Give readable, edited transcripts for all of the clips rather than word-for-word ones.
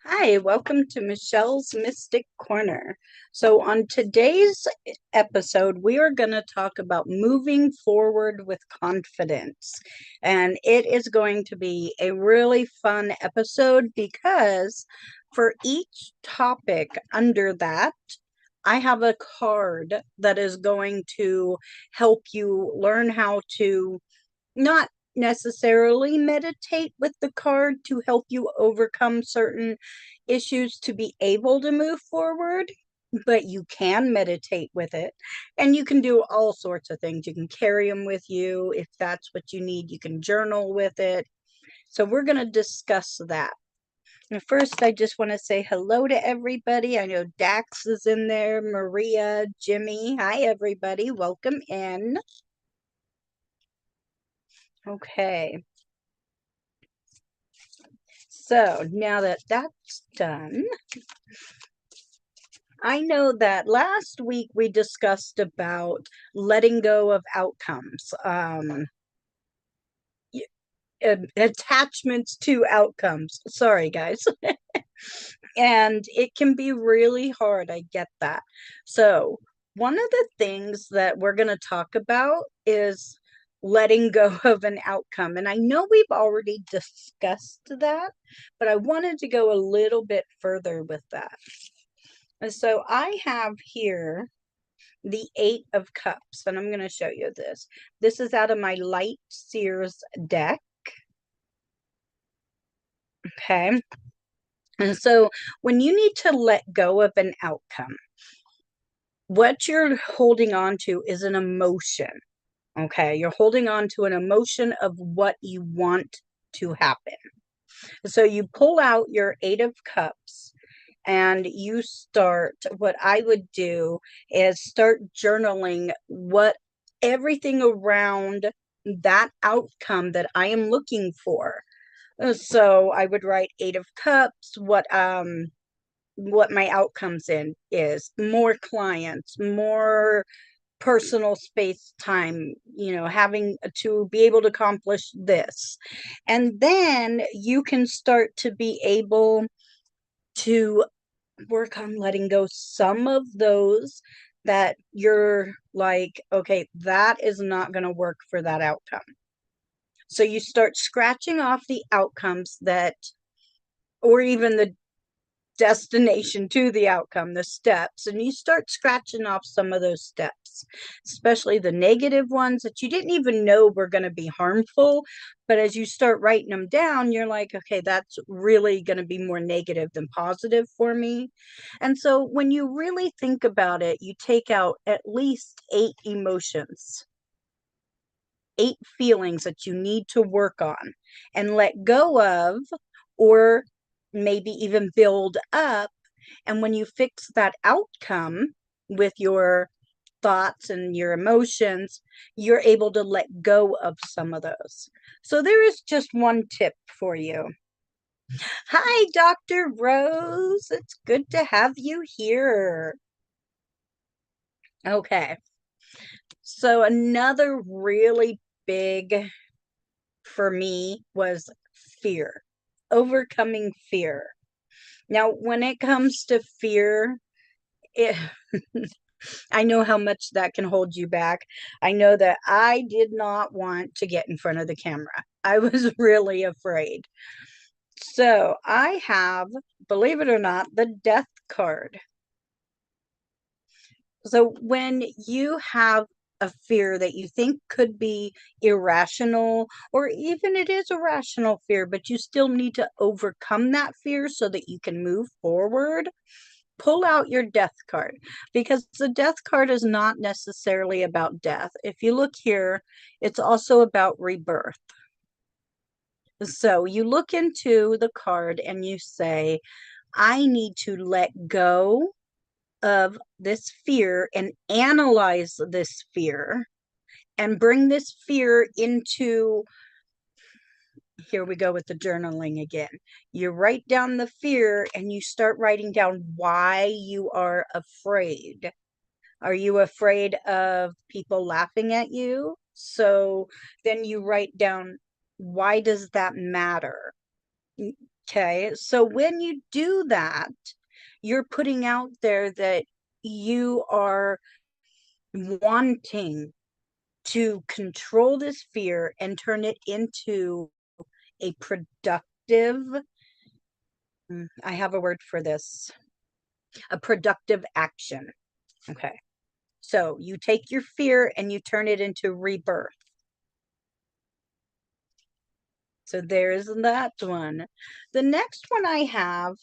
Hi, welcome to Michelle's Mystic Corner. So, on today's episode, we are going to talk about moving forward with confidence. And it is going to be a really fun episode because for each topic under that, I have a card that is going to help you learn how to not necessarily meditate with the card to help you overcome certain issues to be able to move forward, but you can meditate with it and you can do all sorts of things. You can carry them with you if that's what you need. You can journal with it. So, we're going to discuss that. And first, I just want to say hello to everybody. I know Dax is in there, Maria, Jimmy. Hi, everybody. Welcome in. Okay. So now that that's done, I know that last week we discussed about letting go of outcomes, attachments to outcomes. Sorry, guys. And it can be really hard. I get that. So, one of the things that we're going to talk about is letting go of an outcome. And I know we've already discussed that, but I wanted to go a little bit further with that. And so I have here the Eight of Cups, and I'm going to show you this. This is out of my Light Seers deck. Okay. And so when you need to let go of an outcome, what you're holding on to is an emotion. Okay. You're holding on to an emotion of what you want to happen. So you pull out your Eight of Cups and you start, what I would do is start journaling what everything around that outcome that I am looking for. So I would write Eight of Cups, what my outcomes in is more clients, more personal space time, having to be able to accomplish this. And then you can start to be able to work on letting go some of those that you're like, okay, that is not going to work for that outcome. So you start scratching off the outcomes that, or even the destination to the outcome, the steps, and you start scratching off some of those steps, especially the negative ones that you didn't even know were going to be harmful. But as you start writing them down, you're like, okay, that's really going to be more negative than positive for me. And so when you really think about it, you take out at least 8 emotions, 8 feelings that you need to work on and let go of, or maybe even build up. And when you fix that outcome with your thoughts and your emotions, you're able to let go of some of those. So there is just one tip for you. Hi, Dr. Rose. It's good to have you here. Okay. So another really big for me was fear, overcoming fear. Now, when it comes to fear, it, I know how much that can hold you back. I know that I did not want to get in front of the camera. I was really afraid. So I have, believe it or not, the death card. So when you have a fear that you think could be irrational, or even it is a rational fear, but you still need to overcome that fear so that you can move forward, pull out your death card, because the death card is not necessarily about death. If you look here, it's also about rebirth. So you look into the card and you say, I need to let go of this fear and analyze this fear and bring this fear into, here we go with the journaling again. You write down the fear and you start writing down why you are afraid. Are you afraid of people laughing at you? So then you write down, why does that matter? Okay, so when you do that, you're putting out there that you are wanting to control this fear and turn it into a productive, I have a word for this, a productive action. Okay. So you take your fear and you turn it into rebirth. So there's that one. The next one I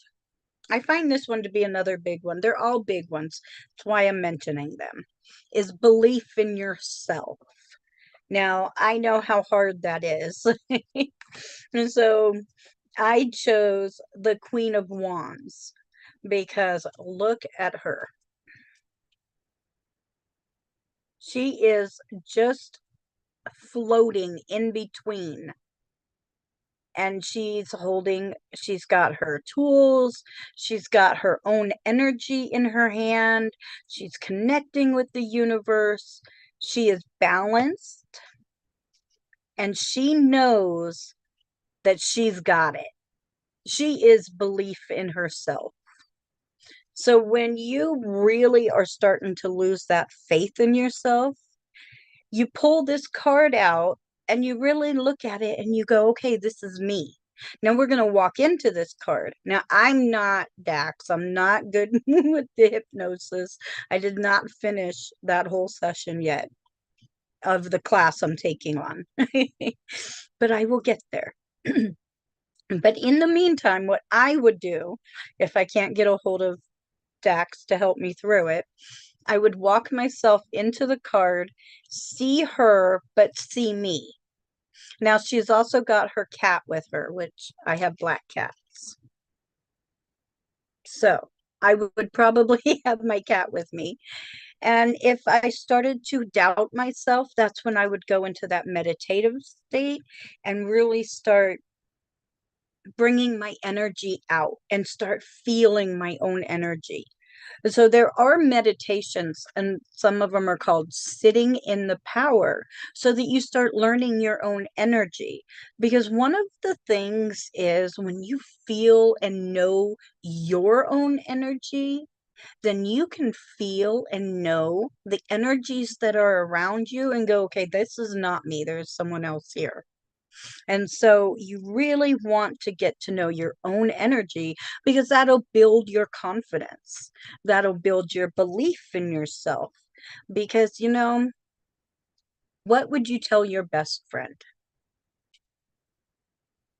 find this one to be another big one. They're all big ones. That's why I'm mentioning them. Is belief in yourself. Now, I know how hard that is. And so I chose the Queen of Wands because look at her. She is just floating in between, and she's got her tools, she's got her own energy in her hand, she's connecting with the universe, she is balanced, and she knows that she's got it. She is belief in herself. So when you really are starting to lose that faith in yourself, you pull this card out and you really look at it and you go, okay, this is me. Now we're going to walk into this card. Now, I'm not Dax. I'm not good with the hypnosis. I did not finish that whole session yet of the class I'm taking on, but I will get there. But in the meantime, what I would do if I can't get a hold of Dax to help me through it, I would walk myself into the card, see her, but see me. Now, she's also got her cat with her, which I have black cats. So I would probably have my cat with me. And if I started to doubt myself, that's when I would go into that meditative state and really start bringing my energy out and start feeling my own energy. So there are meditations, and some of them are called sitting in the power, so that you start learning your own energy. Because one of the things is when you feel and know your own energy, then you can feel and know the energies that are around you and go, okay, this is not me. There's someone else here. And so you really want to get to know your own energy because that'll build your confidence. That'll build your belief in yourself. Because, what would you tell your best friend?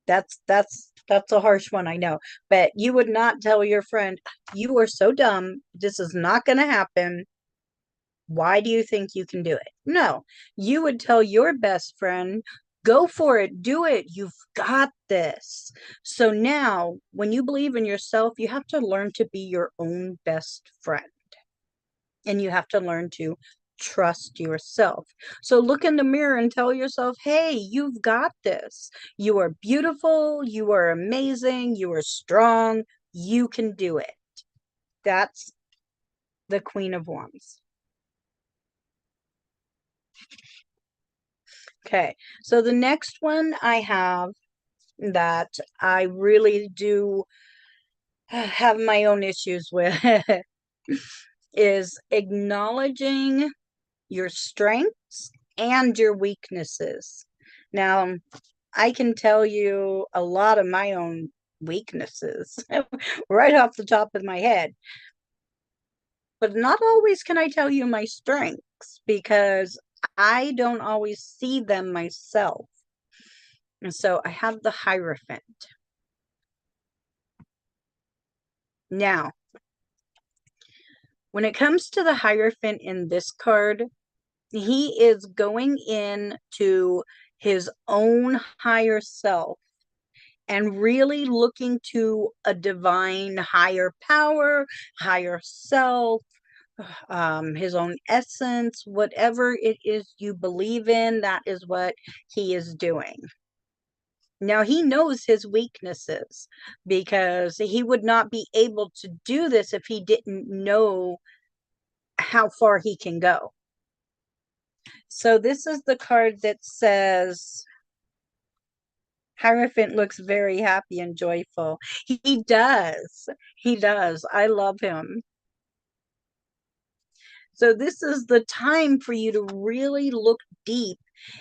That's a harsh one, I know. But you would not tell your friend, you are so dumb. This is not going to happen. Why do you think you can do it? No, you would tell your best friend, go for it, do it. You've got this. So now, when you believe in yourself, you have to learn to be your own best friend. And you have to learn to trust yourself. So look in the mirror and tell yourself, hey, you've got this. You are beautiful. You are amazing. You are strong. You can do it. That's the Queen of Wands. Okay, so the next one I have that I really do have my own issues with is acknowledging your strengths and your weaknesses. Now, I can tell you a lot of my own weaknesses right off the top of my head, but not always can I tell you my strengths because I don't always see them myself. And so I have the Hierophant. Now, when it comes to the Hierophant in this card, he is going in to his own higher self and really looking to a divine higher power, higher self, his own essence, whatever it is you believe in, that is what he is doing. Now, he knows his weaknesses because he would not be able to do this if he didn't know how far he can go. So this is the card that says, Hierophant looks very happy and joyful. He does. He does. I love him. So this is the time for you to really look deep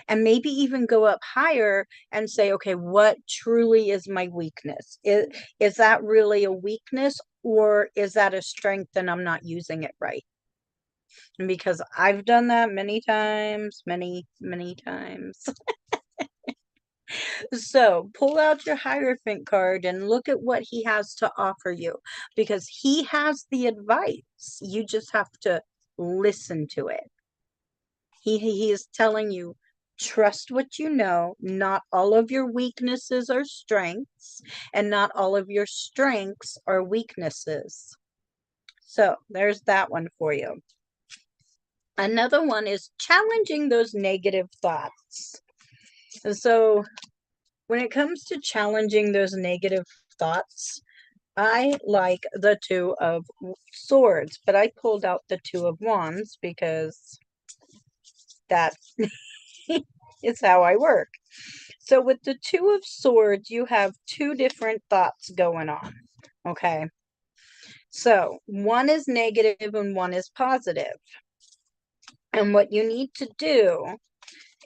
and maybe even go up higher and say, okay, what truly is my weakness? Is that really a weakness, or is that a strength and I'm not using it right? And because I've done that many times, many, many times. So pull out your Hierophant card and look at what he has to offer you, because he has the advice. You just have to listen to it. He is telling you, trust what you know. Not all of your weaknesses are strengths, and not all of your strengths are weaknesses. So there's that one for you. Another one is challenging those negative thoughts. And so when it comes to challenging those negative thoughts, I like the Two of Swords, but I pulled out the Two of Wands because that is how I work. So with the Two of Swords, you have two different thoughts going on. Okay. So one is negative and one is positive. And what you need to do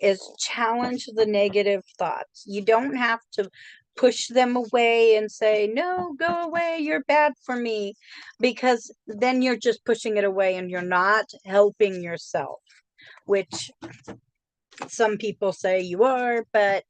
is challenge the negative thoughts. You don't have to push them away and say, no, go away, you're bad for me, because then you're just pushing it away and you're not helping yourself, which some people say you are. But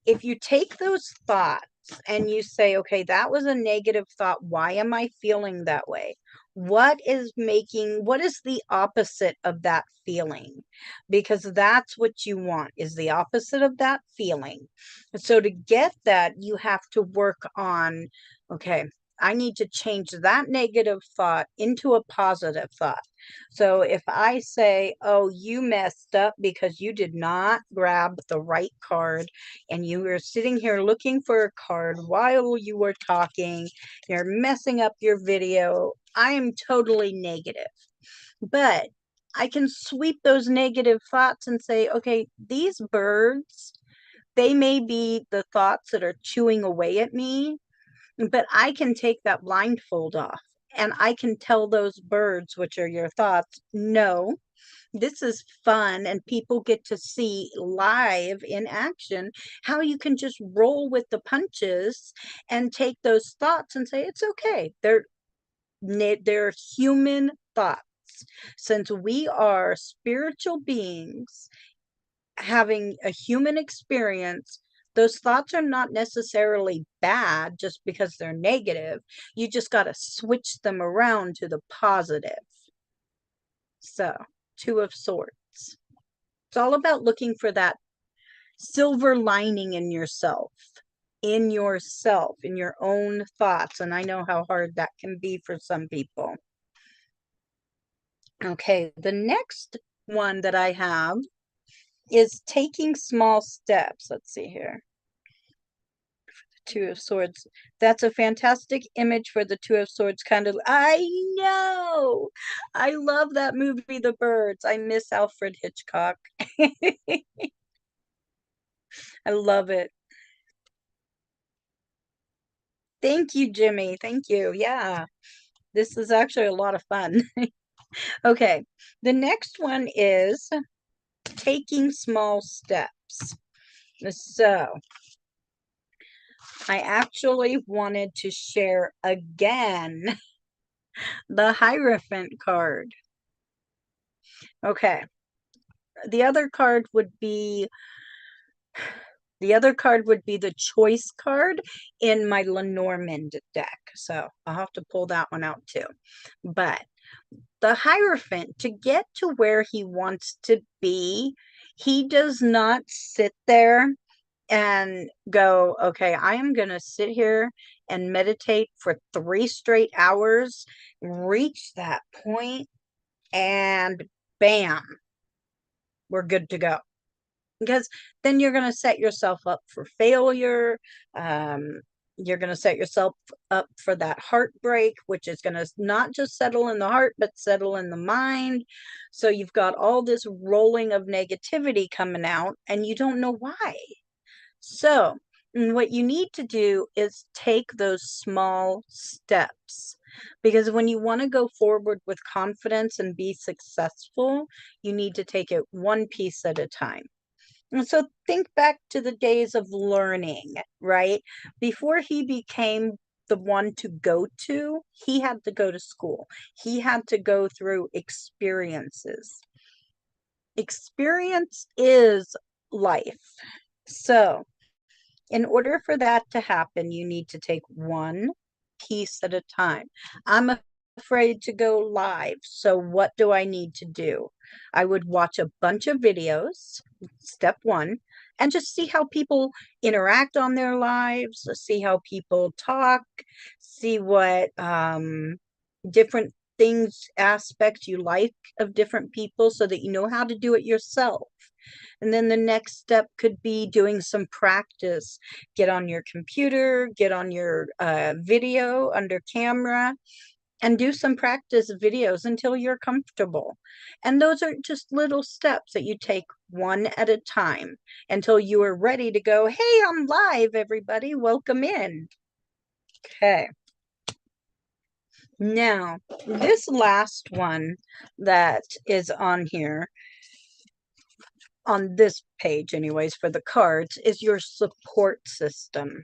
if you take those thoughts and you say, okay, that was a negative thought. Why am I feeling that way? What is the opposite of that feeling? Because that's what you want, is the opposite of that feeling. So to get that, you have to work on, okay, I need to change that negative thought into a positive thought. So if I say, oh, you messed up because you did not grab the right card, and you were sitting here looking for a card while you were talking, you're messing up your video, I am totally negative. But I can sweep those negative thoughts and say, okay, these birds, they may be the thoughts that are chewing away at me, but I can take that blindfold off and I can tell those birds, which are your thoughts, no, this is fun, and people get to see live in action how you can just roll with the punches and take those thoughts and say it's okay. They're human thoughts. Since we are spiritual beings having a human experience, those thoughts are not necessarily bad just because they're negative. You just got to switch them around to the positive. So, Two of Swords. It's all about looking for that silver lining in yourself, in your own thoughts. And I know how hard that can be for some people. Okay, the next one that I have is taking small steps. Let's see here. Two of Swords. That's a fantastic image for the Two of Swords. Kind of, I know. I love that movie, The Birds. I miss Alfred Hitchcock. I love it. Thank you, Jimmy. Thank you. Yeah, this is actually a lot of fun. Okay, the next one is taking small steps. So I actually wanted to share again the Hierophant card. Okay, the other card would be the choice card in my Lenormand deck. So I'll have to pull that one out too. But the Hierophant, to get to where he wants to be, he does not sit there and go, okay, I am going to sit here and meditate for 3 straight hours, reach that point, and bam, we're good to go. Because then you're going to set yourself up for failure. You're going to set yourself up for that heartbreak, which is going to not just settle in the heart, but settle in the mind. So you've got all this rolling of negativity coming out and you don't know why. So And what you need to do is take those small steps, because when you want to go forward with confidence and be successful, you need to take it one piece at a time. And so think back to the days of learning, right? Before he became the one to go to, he had to go to school. He had to go through experiences. Experience is life. So, in order for that to happen, you need to take one piece at a time. I'm afraid to go live. So what do I need to do? I would watch a bunch of videos, step one, and just see how people interact on their lives, see how people talk, see what different things, aspects you like of different people so that you know how to do it yourself. And then the next step could be doing some practice. Get on your computer, get on your video under camera, and do some practice videos until you're comfortable. And those are just little steps that you take one at a time until you are ready to go, hey, I'm live, everybody. Welcome in. Okay. Now, this last one that is on here, on this page anyways, for the cards, is your support system.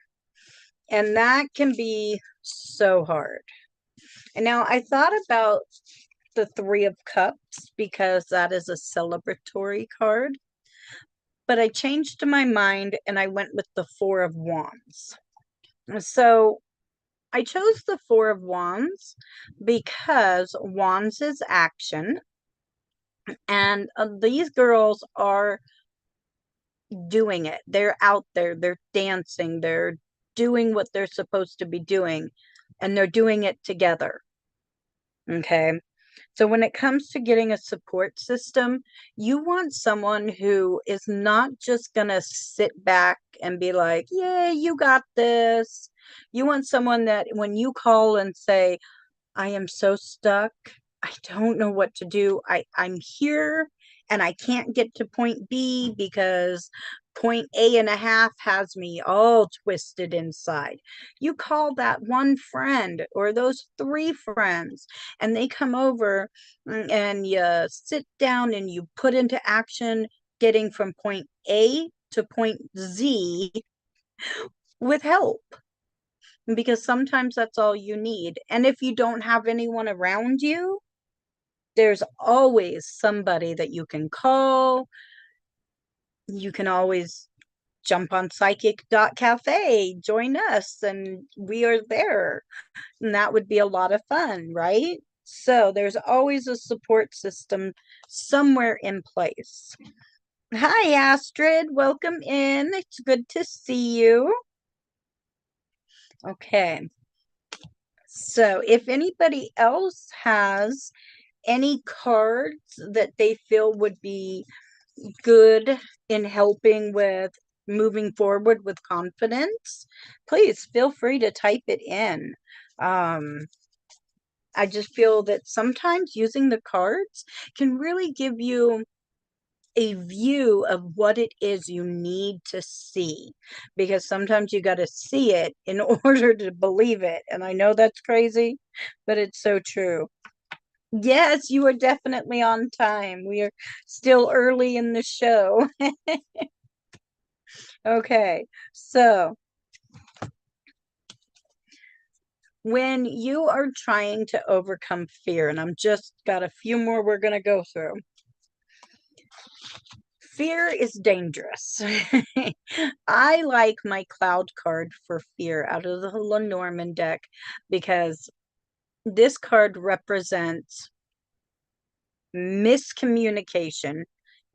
And that can be so hard. And now I thought about the Three of Cups because that is a celebratory card. But I changed my mind and I went with the Four of Wands. So I chose the Four of Wands because Wands is action. And these girls are doing it. They're out there, they're dancing, they're doing what they're supposed to be doing, and they're doing it together. Okay. So when it comes to getting a support system, you want someone who is not just going to sit back and be like, yeah, you got this. You want someone that when you call and say, I am so stuck. I don't know what to do. I'm here and I can't get to point B because point A and a half has me all twisted inside. You call that one friend or those three friends, and they come over and you sit down and you put into action getting from point A to point Z with help, because sometimes that's all you need. And if you don't have anyone around you, there's always somebody that you can call. You can always jump on psychic.cafe, join us, and we are there. And that would be a lot of fun, right? So there's always a support system somewhere in place. Hi, Astrid. Welcome in. It's good to see you. Okay. So if anybody else has any cards that they feel would be good in helping with moving forward with confidence, please feel free to type it in. I just feel that sometimes using the cards can really give you a view of what it is you need to see, because sometimes you got to see it in order to believe it. And I know that's crazy, but it's so true. Yes, you are definitely on time. We are still early in the show. Okay, so when you are trying to overcome fear, and I'm just got a few more we're going to go through. Fear is dangerous. I like my cloud card for fear out of the Lenormand deck because this card represents miscommunication,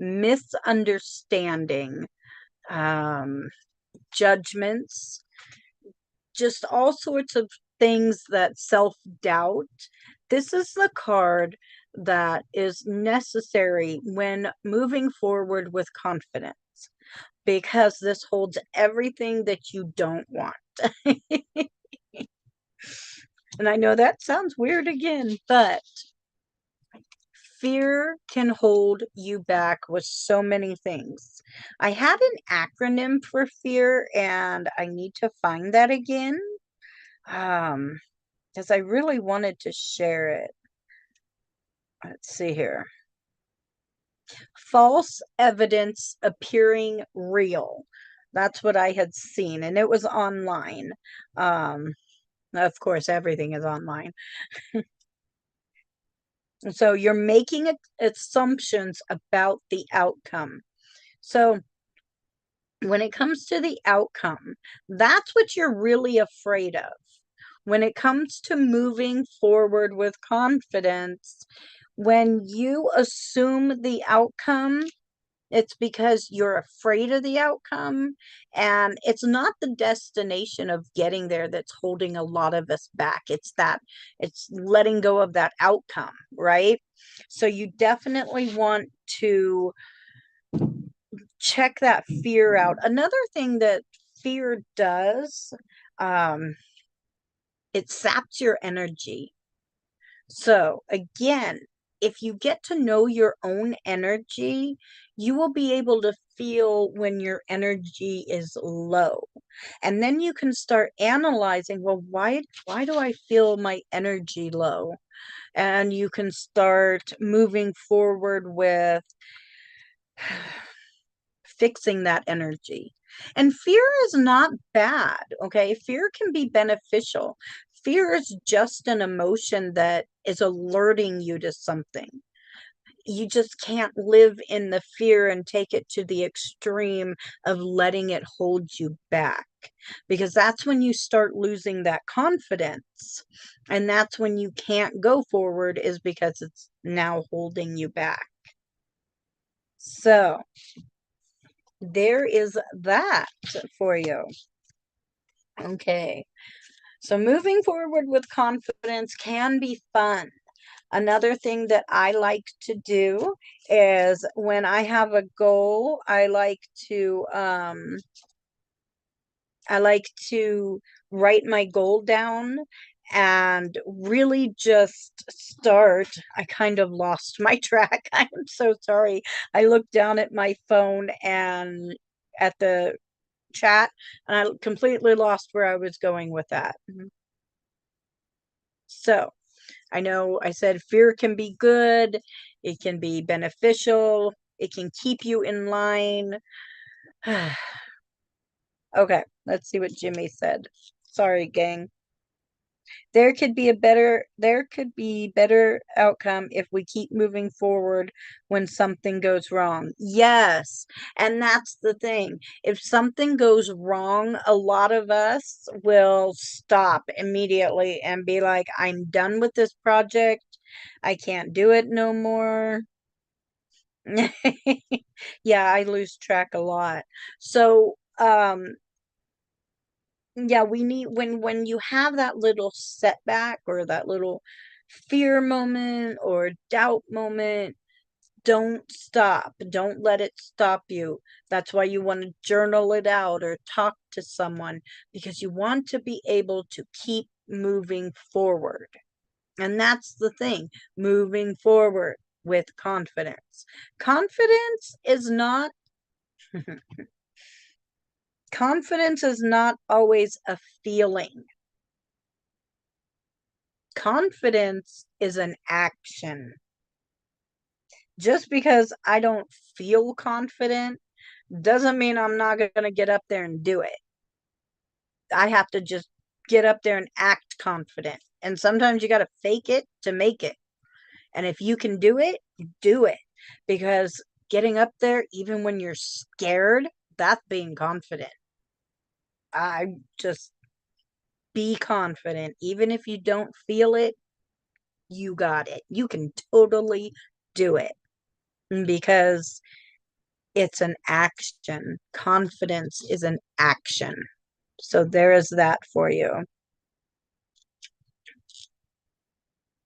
misunderstanding, judgments, just all sorts of things that self-doubt. This is the card that is necessary when moving forward with confidence, because this holds everything that you don't want. And I know that sounds weird again, but fear can hold you back with so many things. I had an acronym for fear, and I need to find that again. Because I really wanted to share it. Let's see here. False evidence appearing real. That's what I had seen, and it was online. Of course, everything is online. So you're making assumptions about the outcome. So when it comes to the outcome, that's what you're really afraid of. When it comes to moving forward with confidence, when you assume the outcome, it's because you're afraid of the outcome, and it's not the destination of getting there that's holding a lot of us back. It's letting go of that outcome, right? So you definitely want to check that fear out. Another thing that fear does, um, it saps your energy. So again, if you get to know your own energy, you will be able to feel when your energy is low. And then you can start analyzing, well, why do I feel my energy low? And you can start moving forward with fixing that energy. And fear is not bad, okay? Fear can be beneficial. Fear is just an emotion that is alerting you to something. You just can't live in the fear and take it to the extreme of letting it hold you back, because that's when you start losing that confidence. And that's when you can't go forward, is because it's now holding you back. So there is that for you. Okay. So moving forward with confidence can be fun. Another thing that I like to do is when I have a goal, I like to write my goal down and really just start. I kind of lost my track. I'm so sorry. I looked down at my phone and at the chat, and I completely lost where I was going with that. So I know I said fear can be good, it can be beneficial, it can keep you in line. Okay, let's see what Jimmy said. Sorry, gang. There could be better outcome if we keep moving forward when something goes wrong. Yes, and that's the thing. If something goes wrong, a lot of us will stop immediately and be like, I'm done with this project. I can't do it no more. Yeah, I lose track a lot. So, yeah, we need, when you have that little setback or that little fear moment or doubt moment, don't stop. Don't let it stop you. That's why you want to journal it out or talk to someone, because you want to be able to keep moving forward. And that's the thing, moving forward with confidence. Confidence is not confidence is not always a feeling. Confidence is an action. Just because I don't feel confident doesn't mean I'm not going to get up there and do it. I have to just get up there and act confident. And sometimes you got to fake it to make it. And if you can do it, do it. Because getting up there, even when you're scared, that's being confident. I just be confident. Even if you don't feel it, you got it. You can totally do it, because it's an action. Confidence is an action. So there is that for you.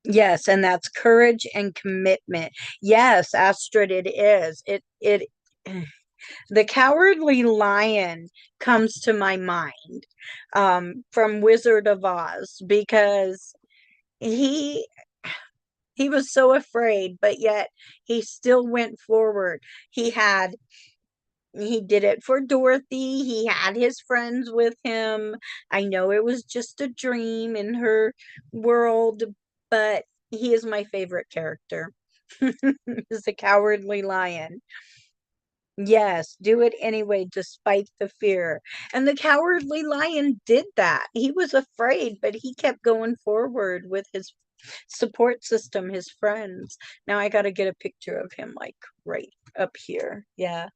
Yes, and that's courage and commitment. Yes, Astrid, it is. It the Cowardly Lion comes to my mind from Wizard of Oz, because he he was so afraid, but yet he still went forward. He had He did it for Dorothy. He had his friends with him. I know it was just a dream in her world, but he is my favorite character. He's the Cowardly Lion. Yes, do it anyway, despite the fear. And the Cowardly Lion did that. He was afraid, but he kept going forward with his support system, his friends. Now I got to get a picture of him, like right up here. Yeah.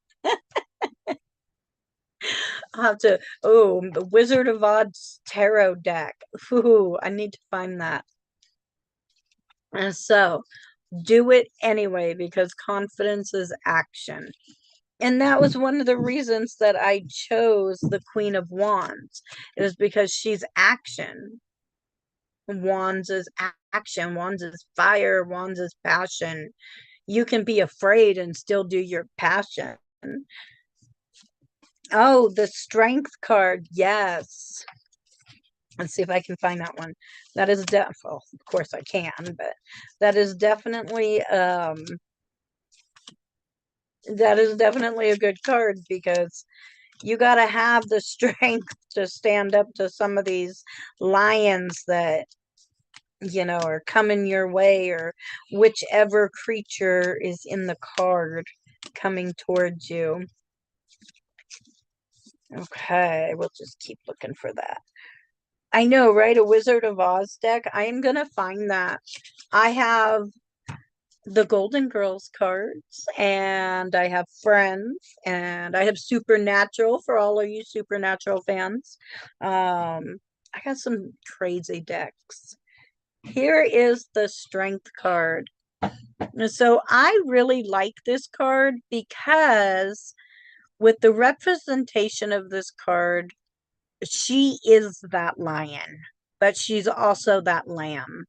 I'll have to, oh, the Wizard of Oz tarot deck. Ooh, I need to find that. And so do it anyway because confidence is action. And that was one of the reasons that I chose the Queen of Wands. It was because she's action. Wands is action. Wands is fire. Wands is passion. You can be afraid and still do your passion. Oh, the Strength card. Yes. Let's see if I can find that one. That is well, of course I can, but that is definitely a good card because you got to have the strength to stand up to some of these lions that are coming your way, or whichever creature is in the card coming towards you. Okay, we'll just keep looking for that. I know, right? A Wizard of Oz deck. I am gonna find that. I have the Golden Girls cards, and I have Friends, and I have Supernatural for all of you Supernatural fans. I got some crazy decks. Here is the Strength card. So I really like this card because with the representation of this card, she is that lion, but she's also that lamb.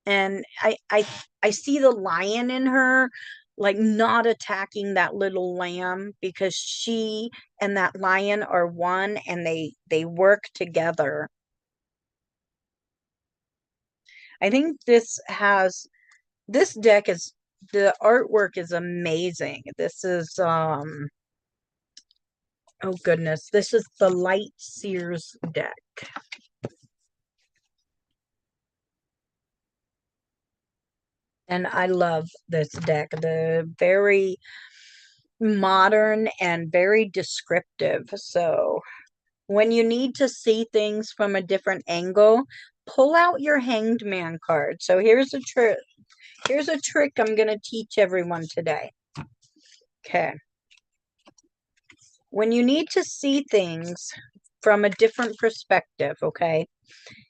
And I see the lion in her, like not attacking that little lamb, because she and that lion are one, and they work together. I think this deck is, the artwork is amazing. This is oh goodness, this is the Light Seers deck. And I love this deck. The very modern and very descriptive. So when you need to see things from a different angle, pull out your Hanged Man card. So here's a trick. Here's a trick I'm going to teach everyone today. Okay. When you need to see things from a different perspective, okay,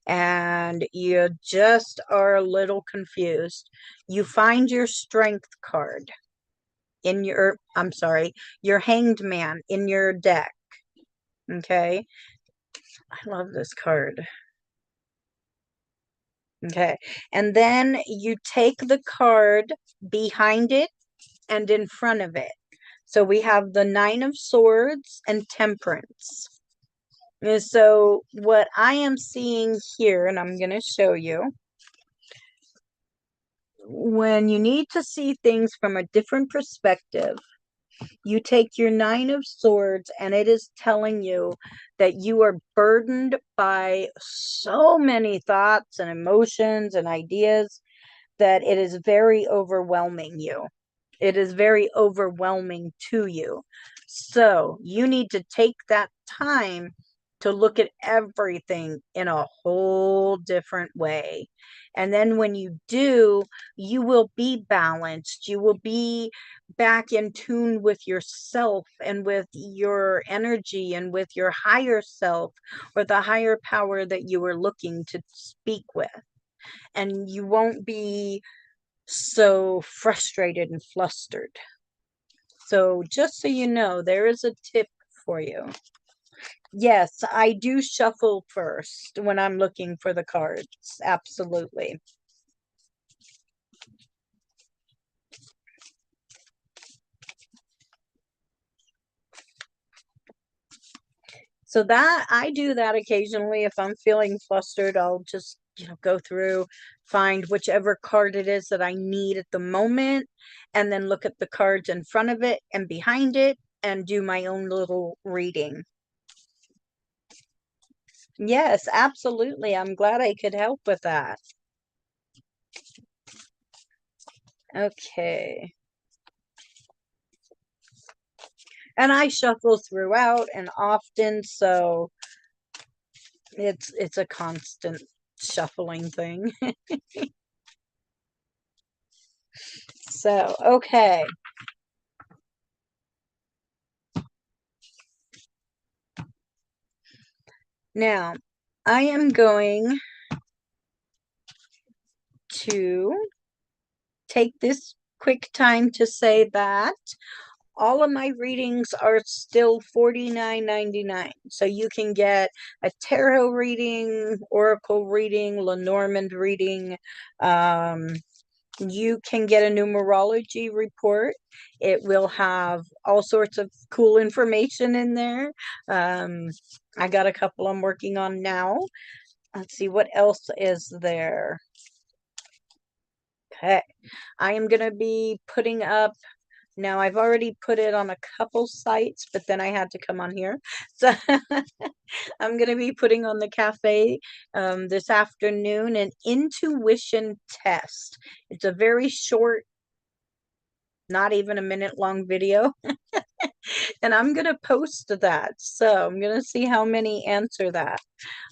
and you just are a little confused, you find your Strength card in your, I'm sorry, your Hanged Man in your deck. Okay. I love this card. Okay. And then you take the card behind it and in front of it. So we have the Nine of Swords and Temperance. And so what I am seeing here, and I'm going to show you, when you need to see things from a different perspective, you take your Nine of Swords, and it is telling you that you are burdened by so many thoughts and emotions and ideas that it is very overwhelming you. It is very overwhelming to you. So you need to take that time to look at everything in a whole different way. And then when you do, you will be balanced. You will be back in tune with yourself and with your energy and with your higher self, or the higher power that you are looking to speak with. And you won't be so frustrated and flustered. So just so you know, there is a tip for you. Yes, I do shuffle first when I'm looking for the cards. Absolutely. So that I do that occasionally. If I'm feeling flustered, I'll just go through, find whichever card it is that I need at the moment, and then look at the cards in front of it and behind it and do my own little reading. Yes, absolutely. I'm glad I could help with that. Okay. And I shuffle throughout and often, so it's a constant shuffling thing. So, okay. Now, I am going to take this quick time to say that all of my readings are still $49.99. So you can get a tarot reading, oracle reading, Lenormand reading. You can get a numerology report. It will have all sorts of cool information in there. I got a couple I'm working on now. Let's see, what else is there? Okay. I am going to be putting up, now I've already put it on a couple sites, but then I had to come on here. So I'm going to be putting on the cafe this afternoon an intuition test. It's a very short, not even a minute long video. And I'm going to post that. So I'm going to see how many answer that.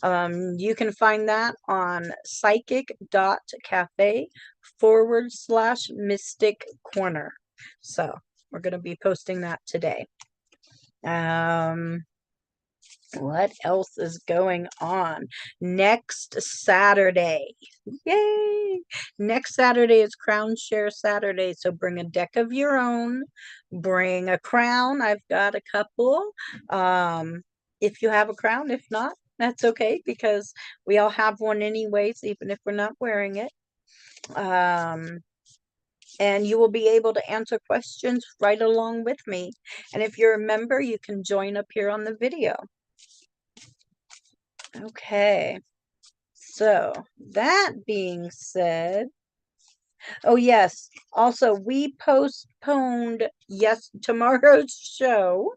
You can find that on psychic.cafe/mystic corner. So we're going to be posting that today. What else is going on? Next Saturday. Yay! Next Saturday is Crown Share Saturday. So bring a deck of your own. Bring a crown. I've got a couple. If you have a crown, if not, that's okay because we all have one anyways, even if we're not wearing it. And you will be able to answer questions right along with me. And if you're a member, you can join up here on the video. Okay. So that being said, oh yes, also we postponed tomorrow's show.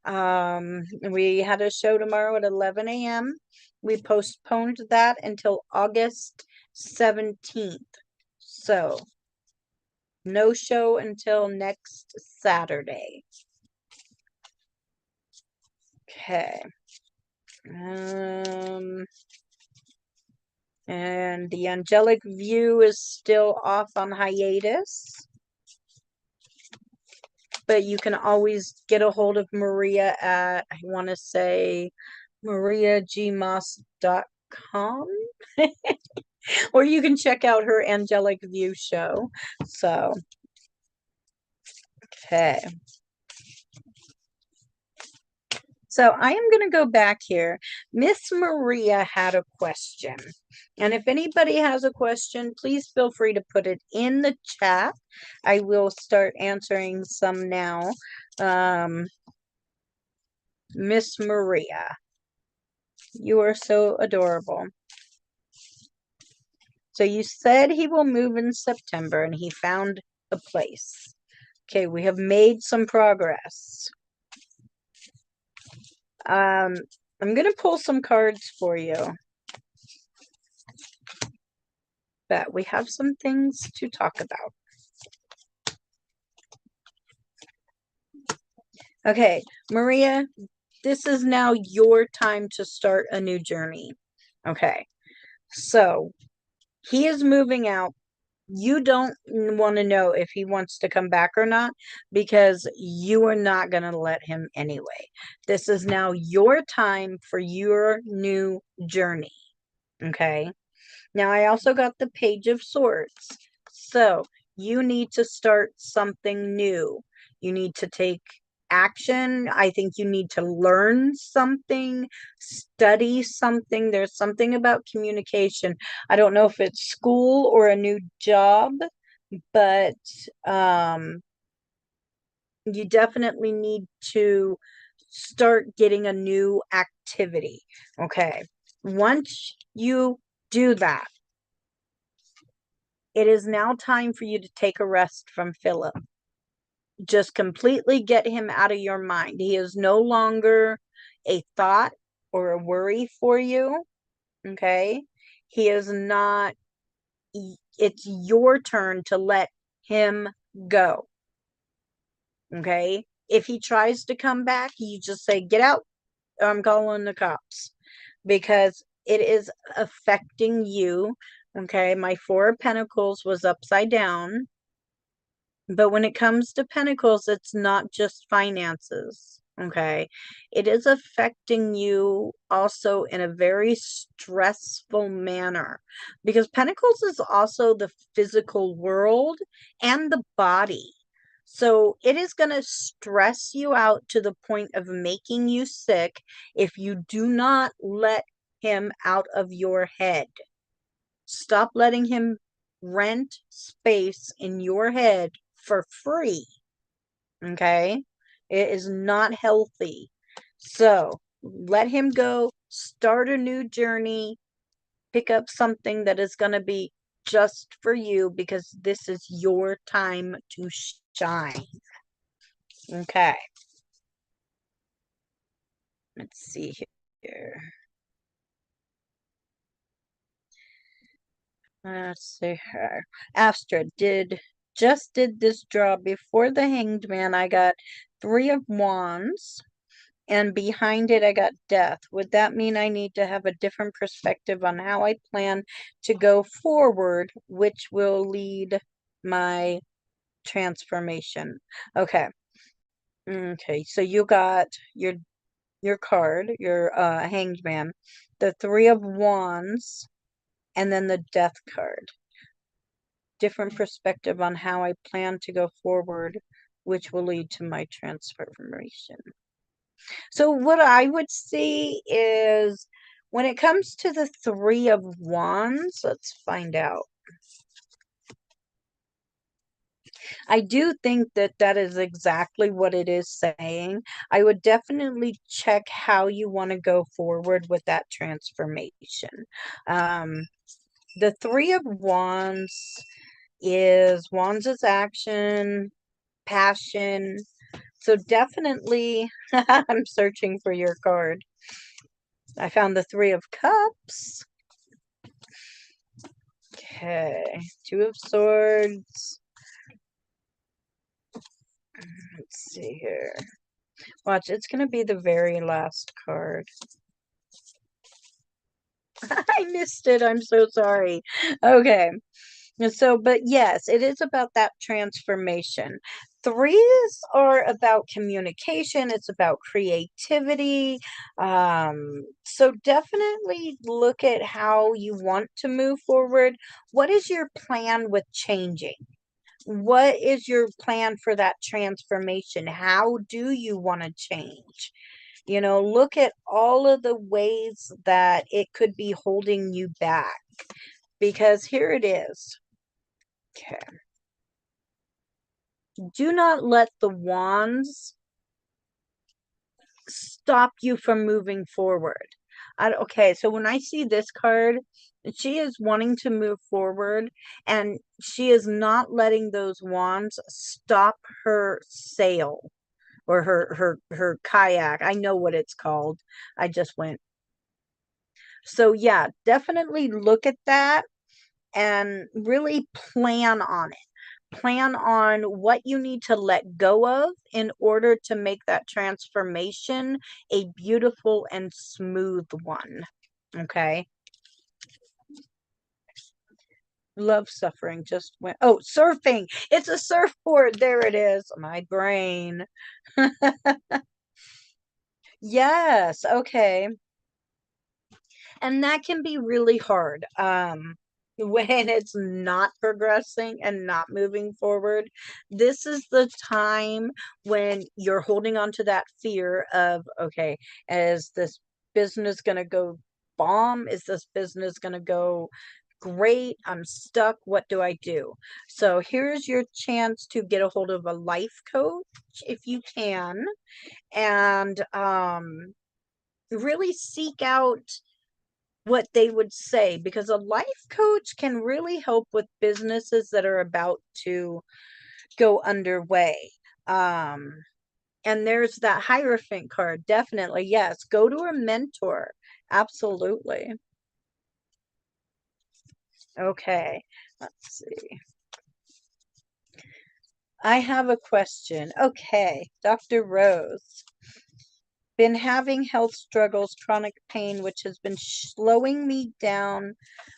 We had a show tomorrow at 11 a.m. We postponed that until August 17th. So no show until next Saturday. Okay. And the angelic view is still off on hiatus. But you can always get a hold of Maria at, I want to say, mariagmoss.com. Or you can check out her angelic view show. So, okay. So I am going to go back here. Miss Maria had a question. And if anybody has a question, please feel free to put it in the chat. I will start answering some now. Miss Maria, you are so adorable. So you said he will move in September and he found a place. Okay, we have made some progress. I'm going to pull some cards for you. But we have some things to talk about. Okay, Maria, this is now your time to start a new journey. Okay, so he is moving out. You don't want to know if he wants to come back or not because you are not going to let him anyway. This is now your time for your new journey. Okay. Now, I also got the Page of Swords. So you need to start something new. You need to take action. I think you need to learn something, study something. There's something about communication. I don't know if it's school or a new job, but you definitely need to start getting a new activity. Okay. Once you do that. It is now time for you to take a rest from Philip. Just completely get him out of your mind. He is no longer a thought or a worry for you. Okay? He is not, it's your turn to let him go. Okay? If he tries to come back, you just say, get out, or I'm calling the cops, because it is affecting you. Okay? My Four of Pentacles was upside down. But when it comes to Pentacles, it's not just finances, okay? It is affecting you also in a very stressful manner, because Pentacles is also the physical world and the body. So it is going to stress you out to the point of making you sick if you do not let him out of your head. Stop letting him rent space in your head for free. Okay? It is not healthy. So let him go, start a new journey, pick up something that is going to be just for you, because this is your time to shine. Okay. Let's see here. Let's see here. Astra just did this draw before the Hanged Man. I got Three of Wands, and behind it I got Death. Would that mean I need to have a different perspective on how I plan to go forward, which will lead my transformation? Okay. Okay, so you got your card, your Hanged Man, the Three of Wands, and then the Death card. Different perspective on how I plan to go forward, which will lead to my transformation. So what I would see is, when it comes to the Three of Wands, let's find out. I do think that that is exactly what it is saying. I would definitely check how you want to go forward with that transformation. The Three of Wands is action, passion. So definitely, I'm searching for your card. I found the Three of Cups. Okay, Two of Swords. Let's see here. Watch, it's going to be the very last card. I missed it. I'm so sorry. Okay. So, but yes, it is about that transformation. Threes are about communication. It's about creativity. So definitely look at how you want to move forward. What is your plan with changing? What is your plan for that transformation? How do you want to change? You know, look at all of the ways that it could be holding you back, because here it is. Okay. Do not let the wands stop you from moving forward. Okay, so when I see this card, she is wanting to move forward, and she is not letting those wands stop her sail, or her kayak. I know what it's called. I just went. So yeah, definitely look at that and really plan on it. Plan on what you need to let go of in order to make that transformation a beautiful and smooth one. Okay. Love suffering just went. Oh, surfing. It's a surfboard. There it is. My brain. Yes. Okay. And that can be really hard. When it's not progressing and not moving forward. This is the time when you're holding on to that fear of, okay, is this business going to go bomb? Is this business going to go great? I'm stuck. What do I do? So here's your chance to get a hold of a life coach if you can, and really seek out what they would say, because a life coach can really help with businesses that are about to go underway. Um, and there's that Hierophant card. Definitely, yes. Go to a mentor. Absolutely. Okay. Let's see. I have a question. Okay, Dr. Rose. Been having health struggles, chronic pain, which has been slowing me down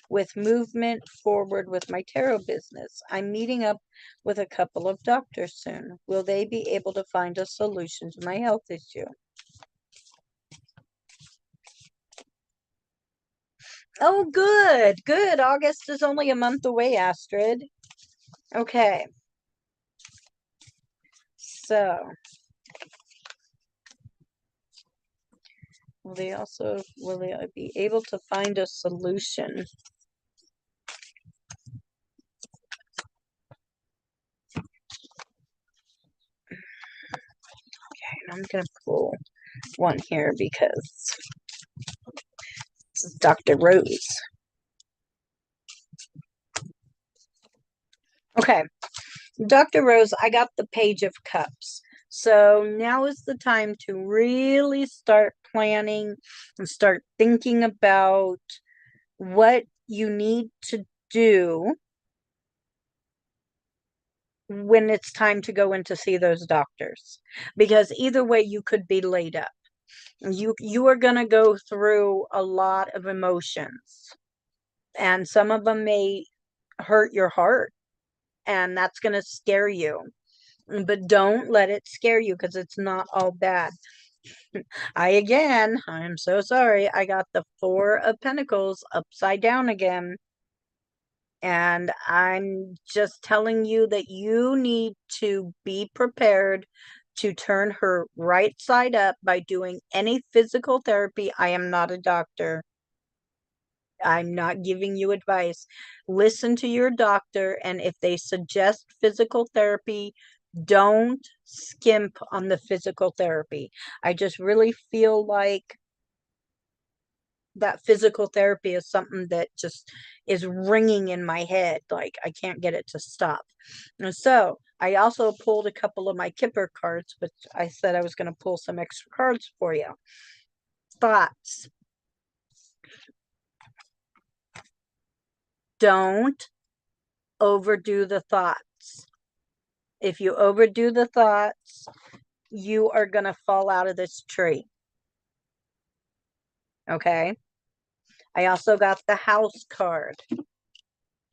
with movement forward with my tarot business. I'm meeting up with a couple of doctors soon. Will they be able to find a solution to my health issue? Oh, good, good. August is only a month away, Astrid. Okay, so will they be able to find a solution? Okay, and I'm gonna pull one here because this is Dr. Rose. Okay, Dr. Rose, I got the Page of Cups. So now is the time to really start planning and start thinking about what you need to do when it's time to go in to see those doctors. Because either way, you could be laid up. You are going to go through a lot of emotions, and some of them may hurt your heart, and that's going to scare you. But don't let it scare you, because it's not all bad. I'm so sorry. I got the Four of Pentacles upside down again. And I'm just telling you that you need to be prepared to turn her right side up by doing any physical therapy. I am not a doctor. I'm not giving you advice. Listen to your doctor, and if they suggest physical therapy, don't skimp on the physical therapy. I just really feel like that physical therapy is something that just is ringing in my head. Like I can't get it to stop. And so I also pulled a couple of my Kipper cards, which I said I was going to pull some extra cards for you. Thoughts. Don't overdo the thoughts. If you overdo the thoughts, you are going to fall out of this tree. Okay. I also got the House card.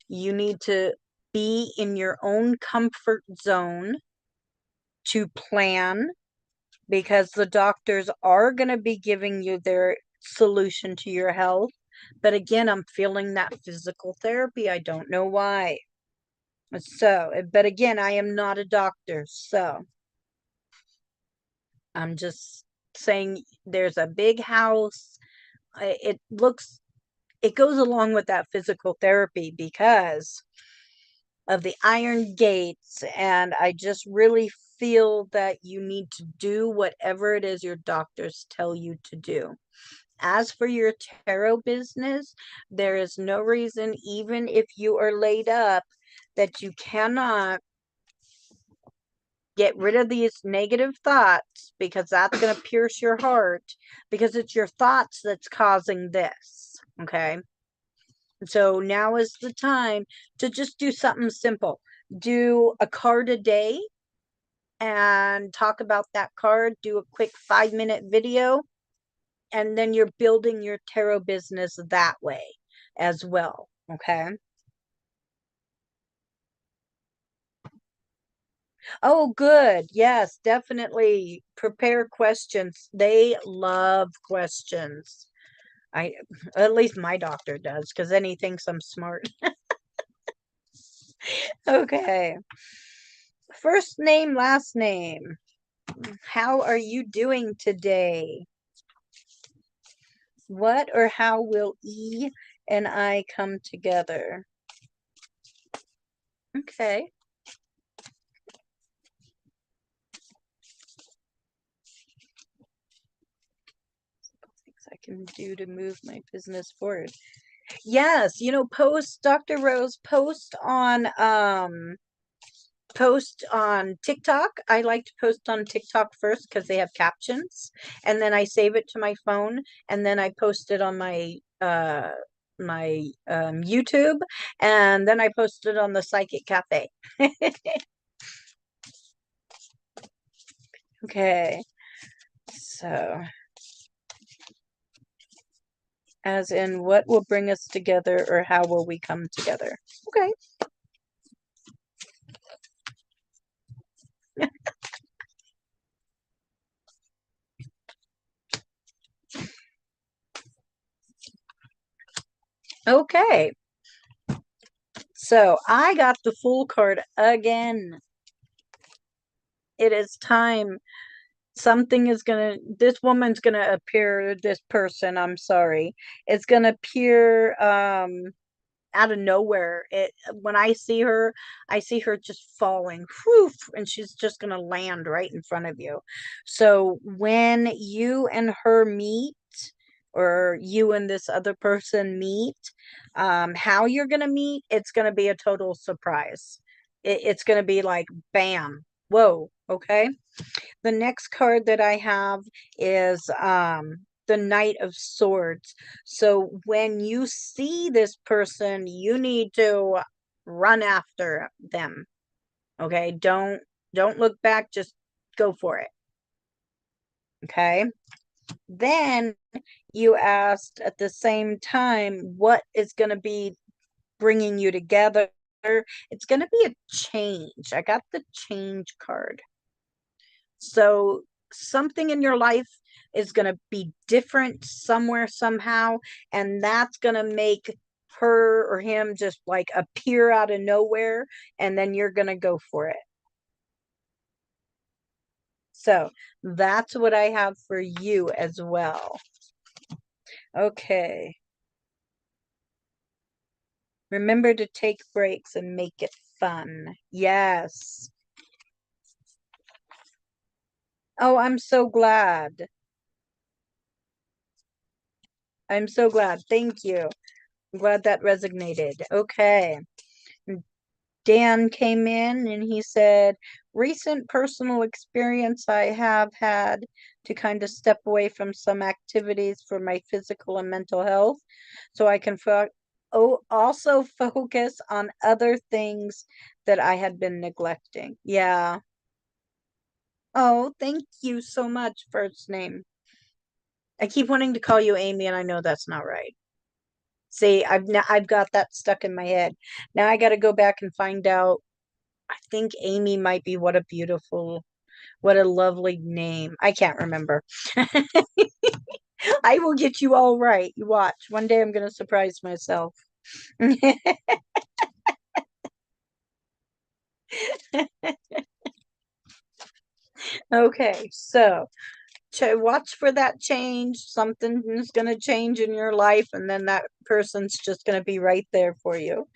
You need to be in your own comfort zone to plan, because the doctors are going to be giving you their solution to your health. But again, I'm feeling that physical therapy. I don't know why. So, but again, I am not a doctor. So I'm just saying there's a big house. It looks, it goes along with that physical therapy because of the iron gates. And I just really feel that you need to do whatever it is your doctors tell you to do. As for your tarot business, there is no reason, even if you are laid up, that you cannot get rid of these negative thoughts, because that's going to pierce your heart, because it's your thoughts that's causing this. Okay. So now is the time to just do something simple. Do a card a day and talk about that card. Do a quick 5-minute video, and then you're building your tarot business that way as well. Okay. Oh, good. Yes, definitely prepare questions. They love questions. I, at least my doctor does, because then he thinks I'm smart. Okay. First name, last name. How are you doing today? What or how will E and I come together? Okay. Things I can do to move my business forward? Yes, post, Dr. Rose, post on TikTok. I like to post on TikTok first because they have captions, and then I save it to my phone, and then I post it on my YouTube, and then I post it on the Psychic Cafe. Okay, so as in what will bring us together or how will we come together? Okay. Okay. So I got the Fool card again. It is time. This woman's gonna appear, this person, I'm sorry. It's gonna appear out of nowhere. When I see her just falling, whew, and she's just gonna land right in front of you. So when you and her meet, or you and this other person meet, how you're gonna meet, it's gonna be a total surprise. It's gonna be like, bam, whoa, okay. The next card that I have is the Knight of Swords. So when you see this person, you need to run after them. Okay? Don't look back, just go for it. Okay? Then you asked at the same time, what is going to be bringing you together? It's going to be a change. I got the change card. So something in your life is going to be different somewhere, somehow, and that's going to make her or him just like appear out of nowhere, and then you're going to go for it. So that's what I have for you as well. Okay. Remember to take breaks and make it fun. Yes. Oh, I'm so glad. I'm so glad. Thank you. I'm glad that resonated. Okay. Dan came in and he said, recent personal experience I have had to kind of step away from some activities for my physical and mental health so I can also focus on other things that I had been neglecting. Yeah. Oh, thank you so much, first name. I keep wanting to call you Amy, and I know that's not right. See, I've got that stuck in my head. Now I got to go back and find out. I think Amy might be what a lovely name. I can't remember. I will get you all right. You watch. One day I'm going to surprise myself. Okay, so watch for that change. Something is going to change in your life, and then that person's just going to be right there for you.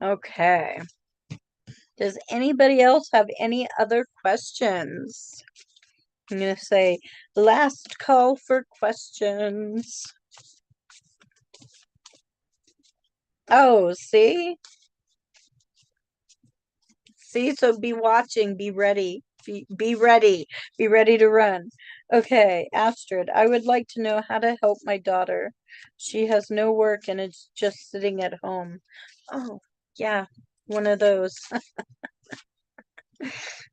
Okay. Does anybody else have any other questions? I'm going to say last call for questions. Oh, see? See, so be watching, be ready. Be ready. Be ready to run. Okay, Astrid, I would like to know how to help my daughter. She has no work and is just sitting at home. Oh, yeah, one of those.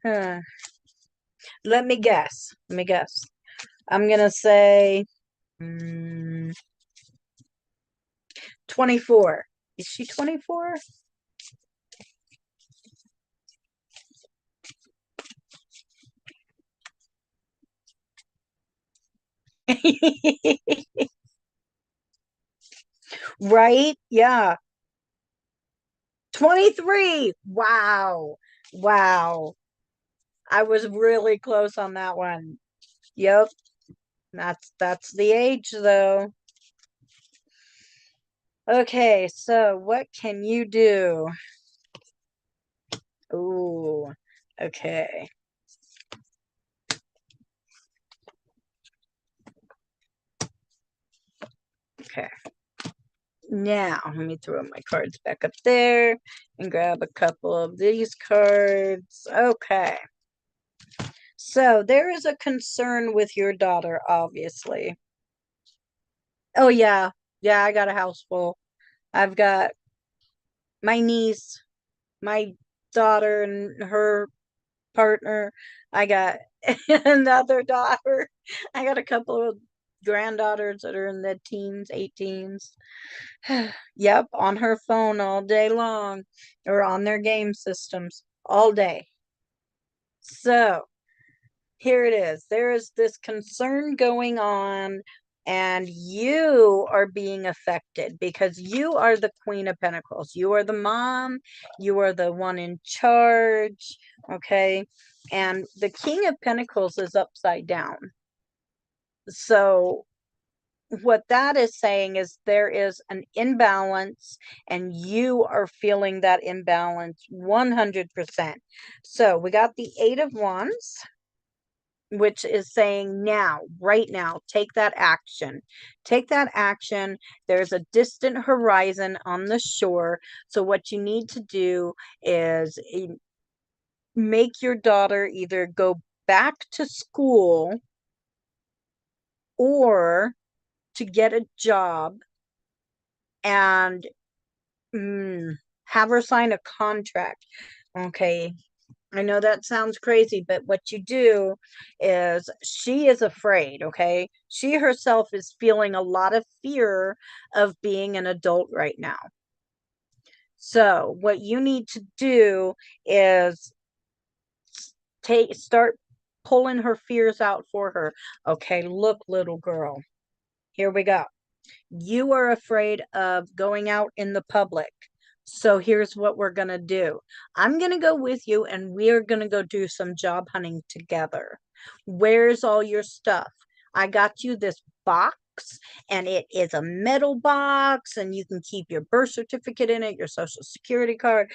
Huh. Let me guess. Let me guess. I'm gonna say 24. Is she 24? Right? Yeah. 23. Wow. Wow. I was really close on that one. Yep. That's the age though. Okay, so what can you do? Ooh. Okay. Okay. Now, let me throw my cards back up there and grab a couple of these cards. Okay. So, there is a concern with your daughter, obviously. Oh, yeah. Yeah, I got a house full. I've got my niece, my daughter, and her partner. I got another daughter. I got a couple of granddaughters that are in the teens, 18s. Yep, on her phone all day long or on their game systems all day. So here it is. There is this concern going on, and you are being affected because you are the Queen of Pentacles. You are the mom, you are the one in charge, okay? And the King of Pentacles is upside down. So what that is saying is there is an imbalance, and you are feeling that imbalance 100%. So we got the Eight of Wands, which is saying now, right now, take that action. Take that action. There's a distant horizon on the shore. So what you need to do is make your daughter either go back to school or to get a job and have her sign a contract. Okay. I know that sounds crazy, but what you do is she is afraid, okay? She herself is feeling a lot of fear of being an adult right now. So, what you need to do is start pulling her fears out for her. Okay, look, little girl. Here we go. You are afraid of going out in the public. So here's what we're going to do. I'm going to go with you and we're going to go do some job hunting together. Where's all your stuff? I got you this box, and it is a metal box, and you can keep your birth certificate in it, your social security card.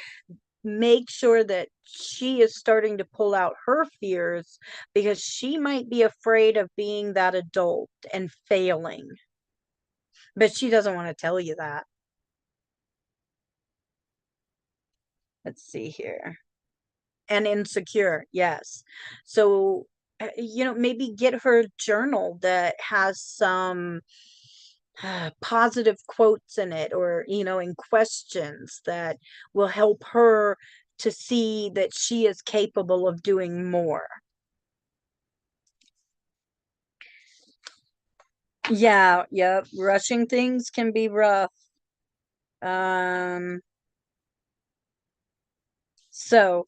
Make sure that she is starting to pull out her fears because she might be afraid of being that adult and failing. But she doesn't want to tell you that. Let's see here. And insecure, yes. So, maybe get her a journal that has some positive quotes in it, or, in questions that will help her to see that she is capable of doing more. Yeah, yep. Rushing things can be rough. Um, so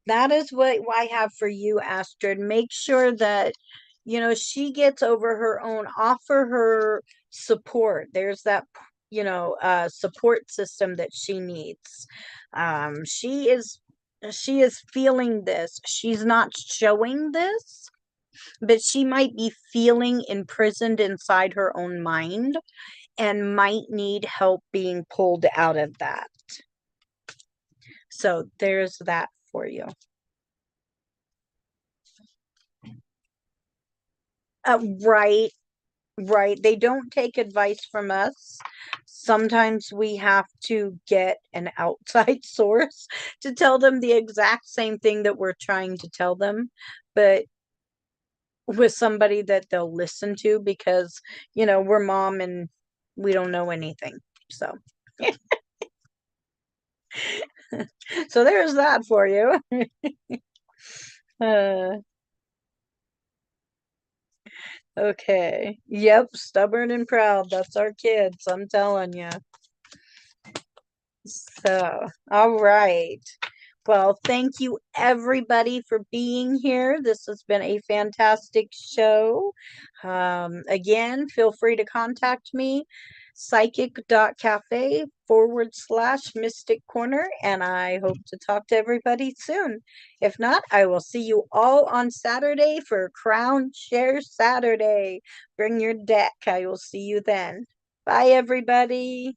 that is what I have for you, Astrid. Make sure that, she gets over her own, offer her support. There's that, support system that she needs. She is feeling this. She's not showing this, but she might be feeling imprisoned inside her own mind and might need help being pulled out of that. So there's that for you. Right, right. They don't take advice from us. Sometimes we have to get an outside source to tell them the exact same thing that we're trying to tell them, but with somebody that they'll listen to because, we're mom and we don't know anything. So, so there's that for you. uh, okay. Yep. Stubborn and proud. That's our kids. I'm telling you. So, all right. Well, thank you everybody for being here. This has been a fantastic show. Again, feel free to contact me, psychic.cafe/mystic corner, and I hope to talk to everybody soon. If not, I will see you all on Saturday for Crown Share Saturday. Bring your deck. I will see you then. Bye, everybody.